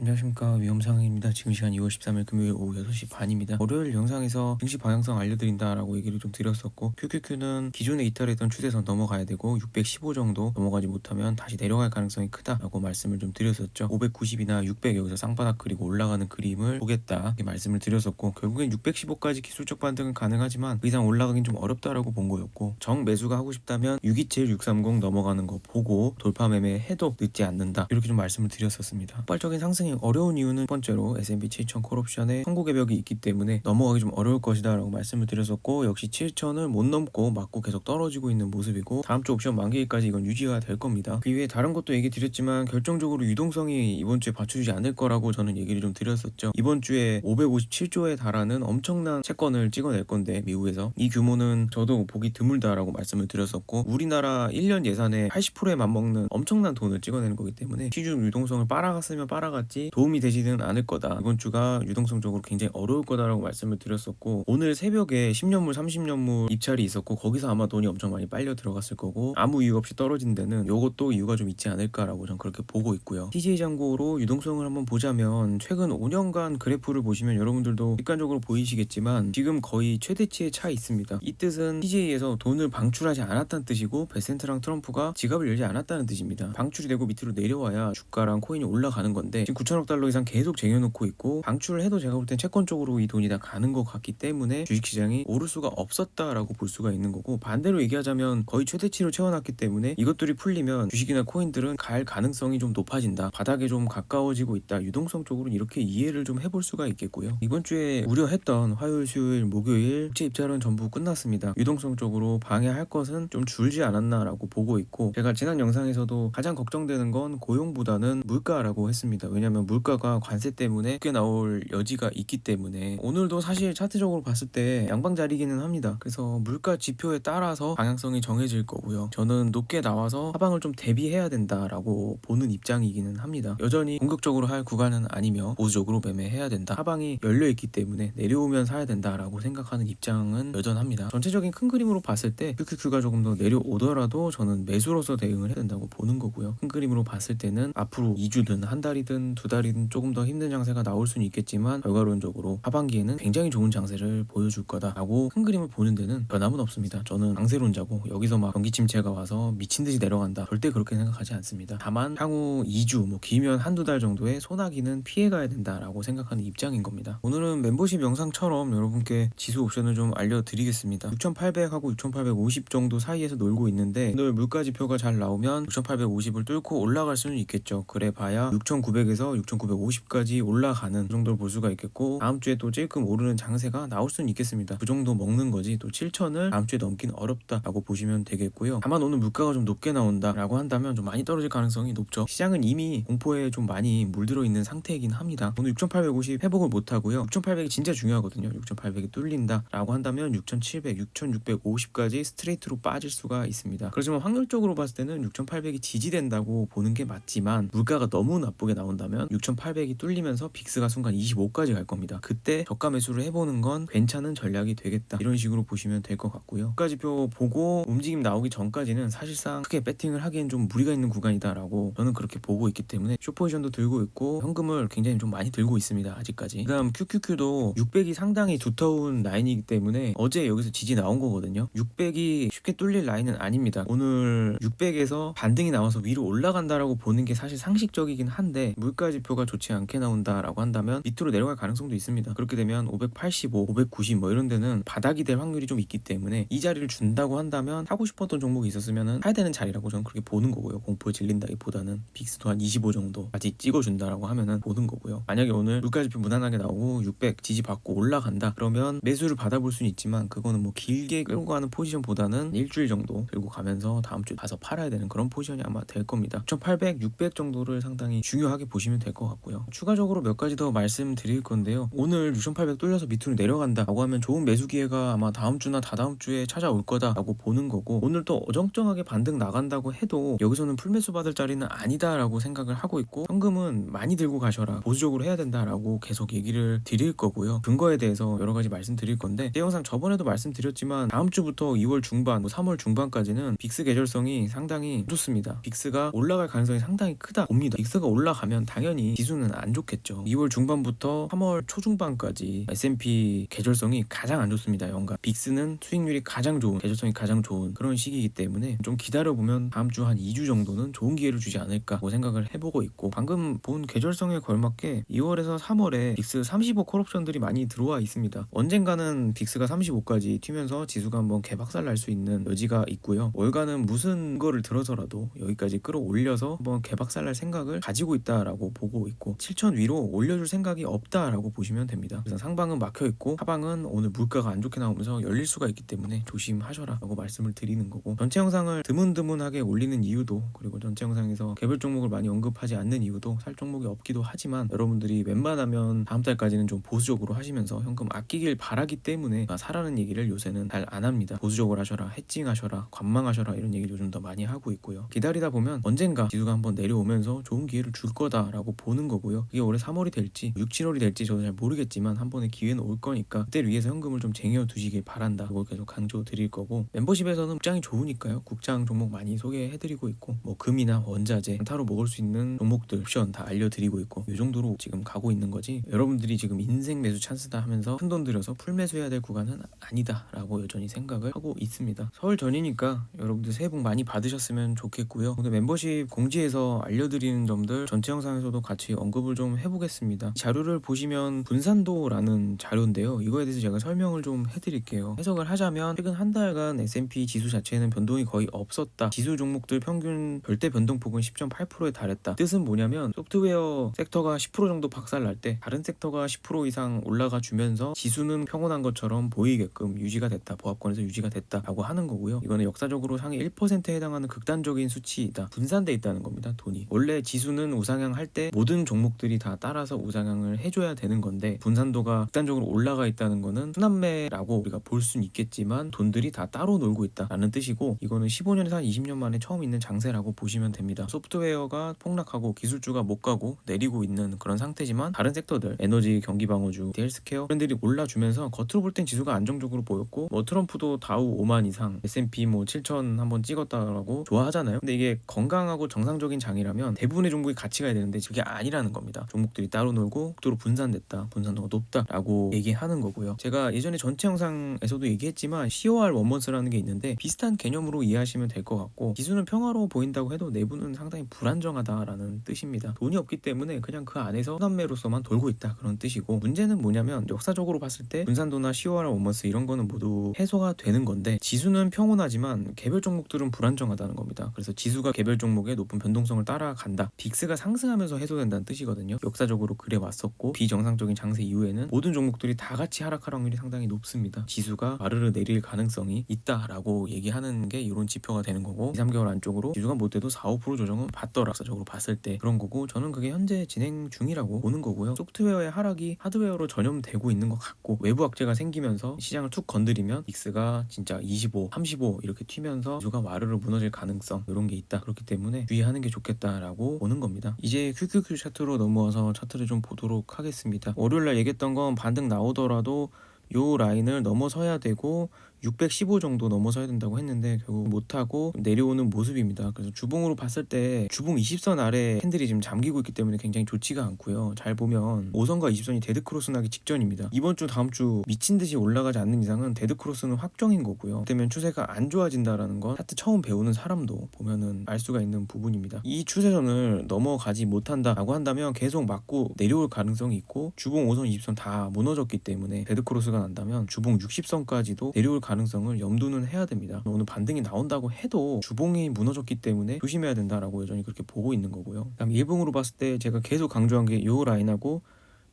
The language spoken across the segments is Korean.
안녕하십니까, 위험상입니다. 지금 시간 2월 13일 금요일 오후 6시 반입니다. 월요일 영상에서 증시 방향성 알려드린다라고 얘기를 좀 드렸었고, QQQ는 기존에 이탈했던 추세선 넘어가야 되고 615 정도 넘어가지 못하면 다시 내려갈 가능성이 크다라고 말씀을 좀 드렸었죠. 590이나 600 여기서 쌍바닥 그리고 올라가는 그림을 보겠다 이렇게 말씀을 드렸었고, 결국엔 615까지 기술적 반등은 가능하지만 그 이상 올라가긴 좀 어렵다라고 본 거였고, 정 매수가 하고 싶다면 627, 630 넘어가는 거 보고 돌파 매매 해도 늦지 않는다, 이렇게 좀 말씀을 드렸었습니다. 폭발적인 상승이 어려운 이유는 첫 번째로 S&P 7000 콜옵션에 선곡의 벽이 있기 때문에 넘어가기 좀 어려울 것이다 라고 말씀을 드렸었고, 역시 7000을 못 넘고 맞고 계속 떨어지고 있는 모습이고, 다음 주 옵션 만기일까지 이건 유지가 될 겁니다. 그 이외에 다른 것도 얘기 드렸지만 결정적으로 유동성이 이번 주에 받쳐주지 않을 거라고 저는 얘기를 좀 드렸었죠. 이번 주에 557조에 달하는 엄청난 채권을 찍어낼 건데, 미국에서 이 규모는 저도 보기 드물다라고 말씀을 드렸었고, 우리나라 1년 예산의 80%에 맞먹는 엄청난 돈을 찍어내는 거기 때문에 시중 유동성을 빨아갔으면 빨아갔지 도움이 되지는 않을 거다, 이번 주가 유동성적으로 굉장히 어려울 거다라고 말씀을 드렸었고, 오늘 새벽에 10년물 30년물 입찰이 있었고 거기서 아마 돈이 엄청 많이 빨려 들어갔을 거고, 아무 이유 없이 떨어진 데는 요것도 이유가 좀 있지 않을까라고 전 그렇게 보고 있고요. TJ 잔고로 유동성을 한번 보자면 최근 5년간 그래프를 보시면 여러분들도 객관적으로 보이시겠지만 지금 거의 최대치에 차 있습니다. 이 뜻은 TJ에서 돈을 방출하지 않았다는 뜻이고, 베센트랑 트럼프가 지갑을 열지 않았다는 뜻입니다. 방출이 되고 밑으로 내려와야 주가랑 코인이 올라가는 건데, 지금 9천억 달러 이상 계속 쟁여놓고 있고, 방출을 해도 제가 볼 땐 채권 쪽으로 이 돈이 다 가는 것 같기 때문에 주식시장이 오를 수가 없었다라고 볼 수가 있는 거고, 반대로 얘기하자면 거의 최대치로 채워놨기 때문에 이것들이 풀리면 주식이나 코인들은 갈 가능성이 좀 높아진다, 바닥에 좀 가까워지고 있다, 유동성 쪽으로 이렇게 이해를 좀 해볼 수가 있겠고요. 이번 주에 우려했던 화요일, 수요일, 목요일 국제 입찰은 전부 끝났습니다. 유동성 쪽으로 방해할 것은 좀 줄지 않았나라고 보고 있고, 제가 지난 영상에서도 가장 걱정되는 건 고용보다는 물가라고 했습니다. 왜냐면 물가가 관세 때문에 쉽게 나올 여지가 있기 때문에. 오늘도 사실 차트적으로 봤을 때 양방자리기는 합니다. 그래서 물가 지표에 따라서 방향성이 정해질 거고요. 저는 높게 나와서 하방을 좀 대비해야 된다라고 보는 입장이기는 합니다. 여전히 공격적으로 할 구간은 아니며 보수적으로 매매해야 된다, 하방이 열려있기 때문에 내려오면 사야 된다라고 생각하는 입장은 여전합니다. 전체적인 큰 그림으로 봤을 때 QQQ가 조금 더 내려오더라도 저는 매수로서 대응을 해야 된다고 보는 거고요. 큰 그림으로 봤을 때는 앞으로 2주든 한 달이든 두 달이든 조금 더 힘든 장세가 나올 수는 있겠지만 결과론적으로 하반기에는 굉장히 좋은 장세를 보여줄 거다라고 큰 그림을 보는 데는 변함은 없습니다. 저는 강세론자고, 여기서 막 경기 침체가 와서 미친듯이 내려간다, 절대 그렇게 생각하지 않습니다. 다만 향후 2주 뭐 길면 한두 달 정도의 소나기는 피해가야 된다라고 생각하는 입장인 겁니다. 오늘은 멤버십 영상처럼 여러분께 지수 옵션을 좀 알려드리겠습니다. 6800하고 6850 정도 사이에서 놀고 있는데, 오늘 물가지표가 잘 나오면 6850을 뚫고 올라갈 수는 있겠죠. 그래 봐야 6900에서 6950까지 올라가는 그 정도를 볼 수가 있겠고, 다음 주에 또 찔끔 오르는 장세가 나올 수는 있겠습니다. 그 정도 먹는 거지 또 7000을 다음 주에 넘긴 어렵다라고 보시면 되겠고요. 다만 오늘 물가가 좀 높게 나온다라고 한다면 좀 많이 떨어질 가능성이 높죠. 시장은 이미 공포에 좀 많이 물들어 있는 상태이긴 합니다. 오늘 6850 회복을 못 하고요. 6800이 진짜 중요하거든요. 6800이 뚫린다라고 한다면 6700, 6650까지 스트레이트로 빠질 수가 있습니다. 그렇지만 확률적으로 봤을 때는 6800이 지지된다고 보는 게 맞지만, 물가가 너무 나쁘게 나온다면 6800이 뚫리면서 빅스가 순간 25까지 갈 겁니다. 그때 저가 매수를 해보는 건 괜찮은 전략이 되겠다, 이런 식으로 보시면 될 것 같고요. 국가지표 보고 움직임 나오기 전까지는 사실상 크게 배팅을 하기엔 좀 무리가 있는 구간이다라고 저는 그렇게 보고 있기 때문에 숏포지션도 들고 있고 현금을 굉장히 좀 많이 들고 있습니다, 아직까지. 그 다음 QQQ도 600이 상당히 두터운 라인이기 때문에 어제 여기서 지지 나온 거거든요. 600이 쉽게 뚫릴 라인은 아닙니다. 오늘 600에서 반등이 나와서 위로 올라간다라고 보는 게 사실 상식적이긴 한데, 물가 지표가 좋지 않게 나온다라고 한다면 밑으로 내려갈 가능성도 있습니다. 그렇게 되면 585, 590 뭐 이런 데는 바닥이 될 확률이 좀 있기 때문에 이 자리를 준다고 한다면 사고 싶었던 종목이 있었으면 사야 되는 자리라고 저는 그렇게 보는 거고요. 공포에 질린다기보다는 빅스도 한 25 정도 아직 찍어준다라고 하면은 보는 거고요. 만약에 오늘 물가지표 무난하게 나오고 600 지지받고 올라간다 그러면 매수를 받아볼 수는 있지만, 그거는 뭐 길게 끌고 가는 포지션보다는 일주일 정도 들고 가면서 다음 주에 가서 팔아야 되는 그런 포지션이 아마 될 겁니다. 6800, 600 정도를 상당히 중요하게 보시면 될 것 같고요. 추가적으로 몇 가지 더 말씀드릴 건데요. 오늘 6800 뚫려서 밑으로 내려간다라고 하면 좋은 매수 기회가 아마 다음 주나 다다음 주에 찾아올 거다라고 보는 거고, 오늘 또 어정쩡하게 반등 나간다고 해도 여기서는 풀매수 받을 자리는 아니다라고 생각을 하고 있고, 현금은 많이 들고 가셔라, 보수적으로 해야 된다라고 계속 얘기를 드릴 거고요. 근거에 대해서 여러 가지 말씀드릴 건데, 제 영상 저번에도 말씀드렸지만 다음 주부터 2월 중반, 3월 중반까지는 빅스 계절성이 상당히 좋습니다. 빅스가 올라갈 가능성이 상당히 크다 봅니다. 빅스가 올라가면 당연히 당연히 지수는 안 좋겠죠. 2월 중반부터 3월 초중반까지 S&P 계절성이 가장 안 좋습니다. 연간 빅스는 수익률이 가장 좋은, 계절성이 가장 좋은 그런 시기이기 때문에 좀 기다려보면 다음 주 한 2주 정도는 좋은 기회를 주지 않을까 생각을 해보고 있고, 방금 본 계절성에 걸맞게 2월에서 3월에 빅스 35 콜옵션들이 많이 들어와 있습니다. 언젠가는 빅스가 35까지 튀면서 지수가 한번 개박살 날 수 있는 여지가 있고요. 월가는 무슨 거를 들어서라도 여기까지 끌어올려서 한번 개박살 날 생각을 가지고 있다라고 보고 있고, 7천 위로 올려줄 생각이 없다라고 보시면 됩니다. 그래서 상방은 막혀있고 하방은 오늘 물가가 안 좋게 나오면서 열릴 수가 있기 때문에 조심하셔라 라고 말씀을 드리는 거고, 전체 영상을 드문드문하게 올리는 이유도, 그리고 전체 영상에서 개별 종목을 많이 언급하지 않는 이유도 살 종목이 없기도 하지만, 여러분들이 웬만하면 다음 달까지는 좀 보수적으로 하시면서 현금 아끼길 바라기 때문에 사라는 얘기를 요새는 잘 안 합니다. 보수적으로 하셔라, 해칭하셔라, 관망하셔라 이런 얘기를 요즘 더 많이 하고 있고요. 기다리다 보면 언젠가 지수가 한번 내려오면서 좋은 기회를 줄 거다라고 보는 거고요. 이게 올해 3월이 될지 6, 7월이 될지 저도 잘 모르겠지만 한 번의 기회는 올 거니까 그때를 위해서 현금을 좀 쟁여 두시길 바란다, 그걸 계속 강조 드릴 거고, 멤버십에서는 국장이 좋으니까요, 국장 종목 많이 소개해드리고 있고, 뭐 금이나 원자재, 단타로 먹을 수 있는 종목들 옵션 다 알려드리고 있고, 이 정도로 지금 가고 있는 거지, 여러분들이 지금 인생 매수 찬스다 하면서 큰돈 들여서 풀 매수해야 될 구간은 아니다 라고 여전히 생각을 하고 있습니다. 설 전이니까 여러분들 새해 복 많이 받으셨으면 좋겠고요. 오늘 멤버십 공지에서 알려드리는 점들 전체 영상에서도 같이 언급을 좀 해보겠습니다. 자료를 보시면 분산도라는 자료인데요, 이거에 대해서 제가 설명을 좀 해드릴게요. 해석을 하자면 최근 한 달간 S&P 지수 자체에는 변동이 거의 없었다, 지수 종목들 평균 별대 변동폭은 10.8%에 달했다. 뜻은 뭐냐면 소프트웨어 섹터가 10% 정도 박살날 때 다른 섹터가 10% 이상 올라가 주면서 지수는 평온한 것처럼 보이게끔 유지가 됐다, 보합권에서 유지가 됐다 라고 하는 거고요. 이거는 역사적으로 상위 1%에 해당하는 극단적인 수치이다, 분산돼 있다는 겁니다. 돈이 원래 지수는 우상향 할 때 모든 종목들이 다 따라서 우상향을 해줘야 되는 건데, 분산도가 극단적으로 올라가 있다는 거는 순환매라고 우리가 볼 수는 있겠지만 돈들이 다 따로 놀고 있다라는 뜻이고, 이거는 15년에서 한 20년 만에 처음 있는 장세라고 보시면 됩니다. 소프트웨어가 폭락하고 기술주가 못 가고 내리고 있는 그런 상태지만, 다른 섹터들 에너지, 경기방어주, 헬스케어 브랜드들이 올라주면서 겉으로 볼 땐 지수가 안정적으로 보였고, 뭐 트럼프도 다우 5만 이상, S&P 뭐 7천 한번 찍었다라고 좋아하잖아요. 근데 이게 건강하고 정상적인 장이라면 대부분의 종목이 같이 가야 되는데 그게 아니라는 겁니다. 종목들이 따로 놀고 극도로 분산됐다, 분산도가 높다라고 얘기하는 거고요. 제가 예전에 전체 영상에서도 얘기했지만 COR 원먼스라는 게 있는데 비슷한 개념으로 이해하시면 될 것 같고, 지수는 평화로워 보인다고 해도 내부는 상당히 불안정하다라는 뜻입니다. 돈이 없기 때문에 그냥 그 안에서 순환매로서만 돌고 있다, 그런 뜻이고, 문제는 뭐냐면 역사적으로 봤을 때 분산도나 COR 원먼스 이런 거는 모두 해소가 되는 건데, 지수는 평온하지만 개별 종목들은 불안정하다는 겁니다. 그래서 지수가 개별 종목의 높은 변동성을 따라간다, 빅스가 상승하면서 해소된다는 뜻이거든요. 역사적으로 그래 왔었고, 비정상적인 장세 이후에는 모든 종목들이 다 같이 하락할 확률이 상당히 높습니다. 지수가 와르르 내릴 가능성이 있다라고 얘기하는 게 이런 지표가 되는 거고, 2, 3개월 안쪽으로 지수가 못해도 4, 5% 조정은 받더라, 역사적으로 봤을 때 그런 거고, 저는 그게 현재 진행 중이라고 보는 거고요. 소프트웨어의 하락이 하드웨어로 전염되고 있는 것 같고, 외부 악재가 생기면서 시장을 툭 건드리면 빅스가 진짜 25, 35 이렇게 튀면서 지수가 와르르 무너질 가능성, 이런 게 있다. 그렇기 때문에 주의하는 게 좋겠다라고 보는 겁니다. 이제 QQQ 차트로 넘어와서 차트를 좀 보도록 하겠습니다. 월요일날 얘기했던 건 반등 나오더라도 요 라인을 넘어서야 되고 615 정도 넘어서야 된다고 했는데 결국 못하고 내려오는 모습입니다. 그래서 주봉으로 봤을 때 주봉 20선 아래 캔들이 지금 잠기고 있기 때문에 굉장히 좋지가 않고요. 잘 보면 5선과 20선이 데드크로스 나기 직전입니다. 이번 주 다음 주 미친 듯이 올라가지 않는 이상은 데드크로스는 확정인 거고요. 그때면 추세가 안 좋아진다라는 건 차트 처음 배우는 사람도 보면은 알 수가 있는 부분입니다. 이 추세선을 넘어가지 못한다라고 한다면 계속 맞고 내려올 가능성이 있고, 주봉 5선 20선 다 무너졌기 때문에 데드크로스가 난다면 주봉 60선까지도 내려올 가능성을 염두는 해야 됩니다. 오늘 반등이 나온다고 해도 주봉이 무너졌기 때문에 조심해야 된다라고 여전히 그렇게 보고 있는 거고요. 그다음 일봉으로 봤을 때 제가 계속 강조한 게 요 라인하고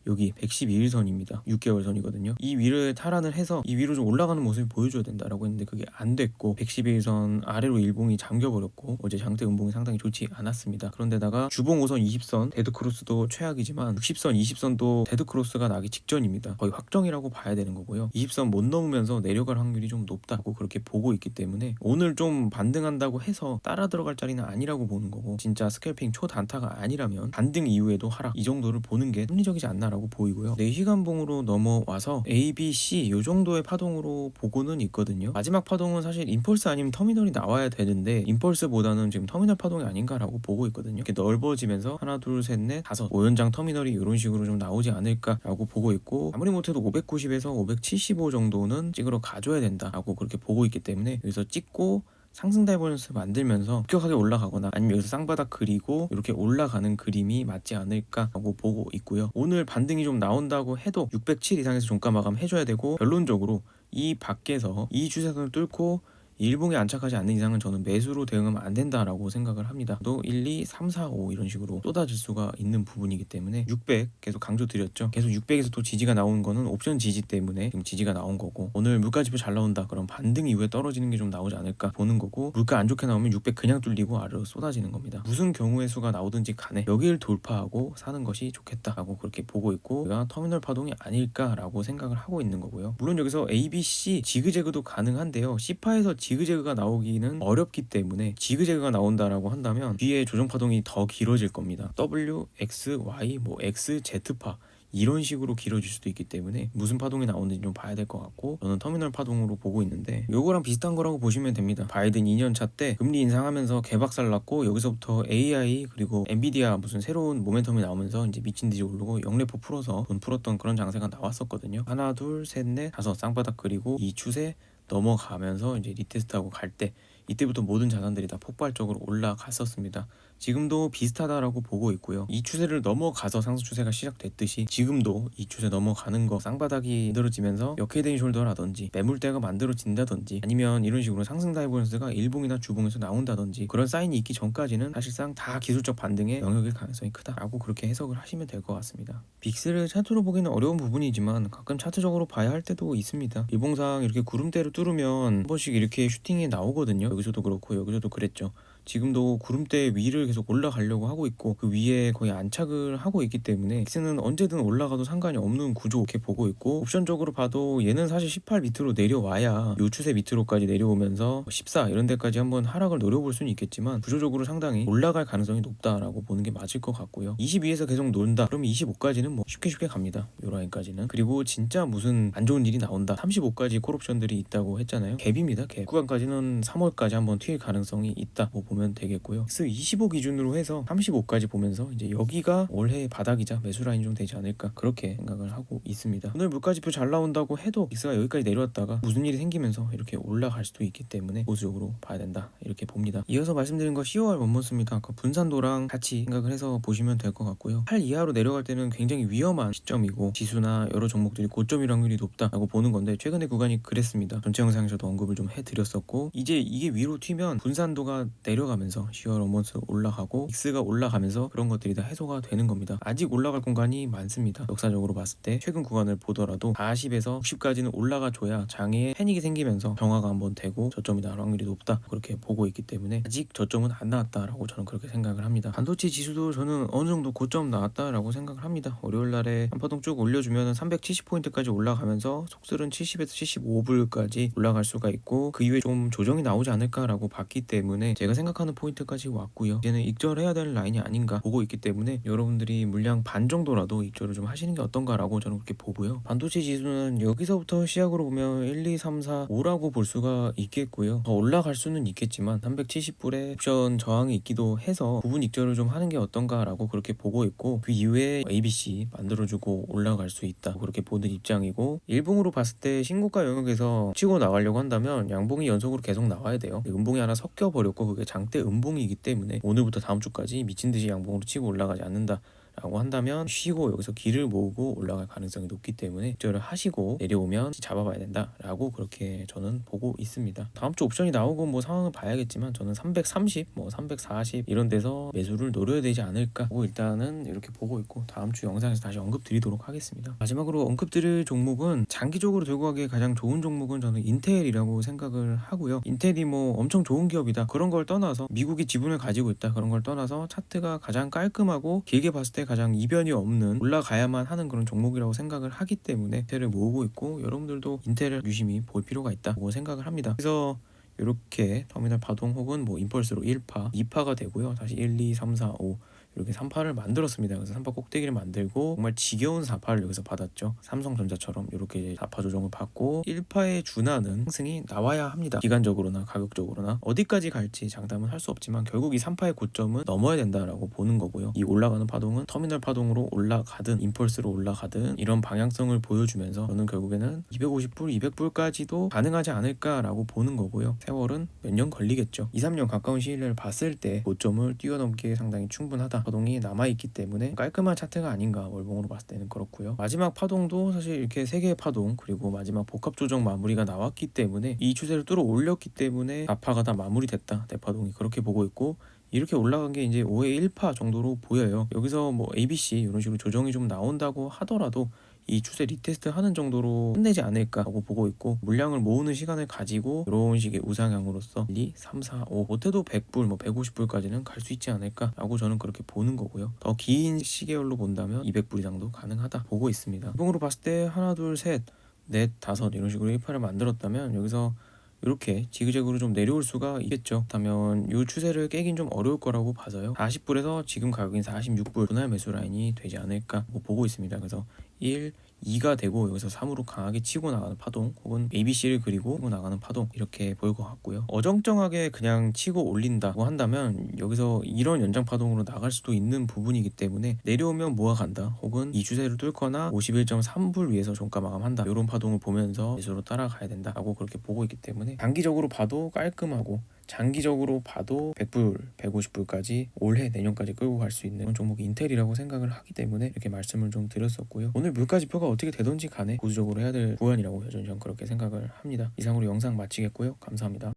여기 112일선입니다. 6개월 선이거든요. 이 위를 탈환을 해서 이 위로 좀 올라가는 모습을 보여줘야 된다라고 했는데 그게 안 됐고, 112일선 아래로 일봉이 잠겨버렸고, 어제 장대 음봉이 상당히 좋지 않았습니다. 그런데다가 주봉 5선 20선 데드크로스도 최악이지만 60선 20선도 데드크로스가 나기 직전입니다. 거의 확정이라고 봐야 되는 거고요. 20선 못 넘으면서 내려갈 확률이 좀 높다고 그렇게 보고 있기 때문에 오늘 좀 반등한다고 해서 따라 들어갈 자리는 아니라고 보는 거고, 진짜 스캘핑 초단타가 아니라면 반등 이후에도 하락, 이 정도를 보는 게 합리적이지 않나 된다라고 보이고요. 4시간 봉으로 넘어와서 A, B, C 요 정도의 파동으로 보고는 있거든요. 마지막 파동은 사실 임펄스 아니면 터미널이 나와야 되는데 임펄스보다는 지금 터미널 파동이 아닌가라고 보고 있거든요. 이렇게 넓어지면서 하나 둘 셋 넷 다섯 5연장 터미널이 이런 식으로 좀 나오지 않을까라고 보고 있고, 아무리 못해도 590에서 575 정도는 찍으러 가줘야 된다라고 그렇게 보고 있기 때문에 여기서 찍고 상승 다이버전스 만들면서 급격하게 올라가거나 아니면 여기서 쌍바닥 그리고 이렇게 올라가는 그림이 맞지 않을까라고 보고 있고요. 오늘 반등이 좀 나온다고 해도 607 이상에서 종가 마감 해줘야 되고, 결론적으로 이 밖에서 이 추세선을 뚫고 일봉에 안착하지 않는 이상은 저는 매수로 대응하면 안 된다라고 생각을 합니다. 또 1, 2, 3, 4, 5 이런 식으로 쏟아질 수가 있는 부분이기 때문에 600 계속 강조드렸죠. 계속 600에서 또 지지가 나온 거는 옵션 지지 때문에 지금 지지가 나온 거고, 오늘 물가지표 잘 나온다 그럼 반등 이후에 떨어지는 게 좀 나오지 않을까 보는 거고, 물가 안 좋게 나오면 600 그냥 뚫리고 아래로 쏟아지는 겁니다. 무슨 경우의 수가 나오든지 간에 여기를 돌파하고 사는 것이 좋겠다라고 그렇게 보고 있고, 내가 터미널 파동이 아닐까라고 생각을 하고 있는 거고요. 물론 여기서 A, B, C 지그재그도 가능한데요. C파에서 지그재그가 나오기는 어렵기 때문에 지그재그가 나온다라고 한다면 뒤에 조정 파동이 더 길어질 겁니다. W, X, Y, 뭐 X, Z파 이런 식으로 길어질 수도 있기 때문에 무슨 파동이 나오는지 좀 봐야 될 것 같고, 저는 터미널 파동으로 보고 있는데 요거랑 비슷한 거라고 보시면 됩니다. 바이든 2년차 때 금리 인상하면서 개박살 났고, 여기서부터 AI 그리고 엔비디아 무슨 새로운 모멘텀이 나오면서 이제 미친 듯이 오르고 영래포 풀어서 돈 풀었던 그런 장세가 나왔었거든요. 하나 둘 셋 넷 다섯 쌍바닥 그리고 이 추세 넘어가면서 이제 리테스트하고 갈 때, 이때부터 모든 자산들이 다 폭발적으로 올라갔었습니다. 지금도 비슷하다라고 보고 있고요. 이 추세를 넘어가서 상승 추세가 시작됐듯이 지금도 이 추세 넘어가는 거, 쌍바닥이 만들어지면서 역헤드인 숄더라든지 매물대가 만들어진다든지 아니면 이런 식으로 상승 다이버전스가 일봉이나 주봉에서 나온다든지 그런 사인이 있기 전까지는 사실상 다 기술적 반등의 영역일 가능성이 크다라고 그렇게 해석을 하시면 될 것 같습니다. 빅스를 차트로 보기는 어려운 부분이지만 가끔 차트적으로 봐야 할 때도 있습니다. 일봉상 이렇게 구름대를 뚫으면 한 번씩 이렇게 슈팅이 나오거든요. 여기서도 그렇고 여기서도 그랬죠. 지금도 구름대 위를 계속 올라가려고 하고 있고 그 위에 거의 안착을 하고 있기 때문에 빅스는 언제든 올라가도 상관이 없는 구조 이렇게 보고 있고, 옵션적으로 봐도 얘는 사실 18 밑으로 내려와야 요 추세 밑으로까지 내려오면서 14 이런 데까지 한번 하락을 노려볼 수는 있겠지만 구조적으로 상당히 올라갈 가능성이 높다라고 보는 게 맞을 것 같고요. 22에서 계속 논다 그러면 25까지는 뭐 쉽게 갑니다. 요 라인까지는. 그리고 진짜 무슨 안 좋은 일이 나온다 35까지 콜옵션들이 있다고 했잖아요. 갭입니다. 갭 구간까지는 3월까지 한번 튈 가능성이 있다 보면 되겠고요. 25 기준으로 해서 35까지 보면서 이제 여기가 올해 바닥이자 매수 라인이 좀 되지 않을까 그렇게 생각을 하고 있습니다. 오늘 물가지표 잘 나온다고 해도 빅스가 여기까지 내려왔다가 무슨 일이 생기면서 이렇게 올라갈 수도 있기 때문에 보수적으로 봐야 된다 이렇게 봅니다. 이어서 말씀드린 거 10월 원모스입니다. 아까 분산도랑 같이 생각을 해서 보시면 될 것 같고요. 8 이하로 내려갈 때는 굉장히 위험한 시점이고 지수나 여러 종목들이 고점일 확률이 높다라고 보는 건데, 최근의 구간이 그랬습니다. 전체 영상에서도 언급을 좀 해드렸었고, 이제 이게 위로 튀면 분산도가 내려가면서 10월 원모스 올라가고 빅스가 올라가면서 그런 것들이 다 해소가 되는 겁니다. 아직 올라갈 공간이 많습니다. 역사적으로 봤을 때 최근 구간을 보더라도 40에서 60까지는 올라가 줘야 장에 패닉이 생기면서 정화가 한번 되고 저점이 나올 확률이 높다 그렇게 보고 있기 때문에 아직 저점은 안 나왔다라고 저는 그렇게 생각을 합니다. 반도체 지수도 저는 어느 정도 고점 나왔다라고 생각을 합니다. 월요일 날에 한 파동 쭉 올려주면 370포인트까지 올라가면서 속슬은 70에서 75불까지 올라갈 수가 있고, 그 이후에 좀 조정이 나오지 않을까라고 봤기 때문에 제가 생각하는 포인트까지 왔고요. 이제는 익절해야 될 라인이 아닌가 보고 있기 때문에 여러분들이 물량 반 정도라도 익절을 좀 하시는 게 어떤가라고 저는 그렇게 보고요. 반도체 지수는 여기서부터 시작으로 보면 1, 2, 3, 4, 5라고 볼 수가 있겠고요. 더 올라갈 수는 있겠지만 370불에 옵션 저항이 있기도 해서 부분 익절을 좀 하는 게 어떤가라고 그렇게 보고 있고, 그 이후에 ABC 만들어주고 올라갈 수 있다 그렇게 보는 입장이고, 일봉으로 봤을 때 신고가 영역에서 치고 나가려고 한다면 양봉이 연속으로 계속 나와야 돼요. 음봉이 하나 섞여 버렸고 그게 장대 음봉이기 때문에 오늘부터 다음 주까지 미친듯이 양봉으로 치고 올라가지 않는다 라고 한다면 쉬고 여기서 길을 모으고 올라갈 가능성이 높기 때문에 익절을 하시고 내려오면 잡아봐야 된다 라고 그렇게 저는 보고 있습니다. 다음 주 옵션이 나오고 뭐 상황을 봐야겠지만 저는 330 뭐 340 이런 데서 매수를 노려야 되지 않을까 하고 일단은 이렇게 보고 있고, 다음 주 영상에서 다시 언급 드리도록 하겠습니다. 마지막으로 언급 드릴 종목은 장기적으로 들고 가기에 가장 좋은 종목은 저는 인텔이라고 생각을 하고요. 인텔이 뭐 엄청 좋은 기업이다 그런 걸 떠나서 미국이 지분을 가지고 있다 그런 걸 떠나서 차트가 가장 깔끔하고 길게 봤을 때 가장 이변이 없는 올라가야만 하는 그런 종목이라고 생각을 하기 때문에 인텔을 모으고 있고, 여러분들도 인텔을 유심히 볼 필요가 있다고 생각을 합니다. 그래서 이렇게 터미널 파동 혹은 뭐 임펄스로 1파, 2파가 되고요. 다시 1, 2, 3, 4, 5 이렇게 3파를 만들었습니다. 그래서 3파 꼭대기를 만들고 정말 지겨운 4파를 여기서 받았죠. 삼성전자처럼 이렇게 4파 조정을 받고 1파에 준하는 상승이 나와야 합니다. 기간적으로나 가격적으로나 어디까지 갈지 장담은 할 수 없지만 결국 이 3파의 고점은 넘어야 된다라고 보는 거고요. 이 올라가는 파동은 터미널 파동으로 올라가든 임펄스로 올라가든 이런 방향성을 보여주면서 저는 결국에는 250불, 200불까지도 가능하지 않을까라고 보는 거고요. 세월은 몇 년 걸리겠죠. 2, 3년 가까운 시일 내를 봤을 때 고점을 뛰어넘기에 상당히 충분하다. 파동이 남아있기 때문에 깔끔한 차트가 아닌가, 월봉으로 봤을 때는 그렇고요. 마지막 파동도 사실 이렇게 3개의 파동 그리고 마지막 복합 조정 마무리가 나왔기 때문에 이 추세를 뚫어 올렸기 때문에 4파가 다 마무리됐다. 대파동이 그렇게 보고 있고, 이렇게 올라간 게 이제 5의 1파 정도로 보여요. 여기서 뭐 ABC 이런 식으로 조정이 좀 나온다고 하더라도 이 추세 리테스트 하는 정도로 끝내지 않을까라고 보고 있고, 물량을 모으는 시간을 가지고 이런 식의 우상향으로서 1, 2, 3, 4, 5 못해도 100불 뭐 150불까지는 갈 수 있지 않을까라고 저는 그렇게 보는 거고요. 더 긴 시계열로 본다면 200불 이상도 가능하다 보고 있습니다. 이동으로 봤을 때 하나 둘 셋 넷 다섯 이런 식으로 1파를 만들었다면 여기서 이렇게 지그재그로 좀 내려올 수가 있겠죠. 그렇다면 이 추세를 깨긴 좀 어려울 거라고 봐서요. 40불에서 지금 가격인 46불 분할 매수 라인이 되지 않을까 보고 있습니다. 그래서 1, 2가 되고 여기서 3으로 강하게 치고 나가는 파동, 혹은 ABC를 그리고 치고 나가는 파동, 이렇게 보일 것 같고요. 어정쩡하게 그냥 치고 올린다고 한다면 여기서 이런 연장 파동으로 나갈 수도 있는 부분이기 때문에 내려오면 모아간다, 혹은 이 추세를 뚫거나 51.3불 위에서 종가 마감한다, 이런 파동을 보면서 매수로 따라가야 된다라고 그렇게 보고 있기 때문에 단기적으로 봐도 깔끔하고 장기적으로 봐도 100불, 150불까지 올해 내년까지 끌고 갈 수 있는 그런 종목이 인텔이라고 생각을 하기 때문에 이렇게 말씀을 좀 드렸었고요. 오늘 물가지표가 어떻게 되든지 간에 보수적으로 해야 될 구간이라고 여전히 저는 그렇게 생각을 합니다. 이상으로 영상 마치겠고요. 감사합니다.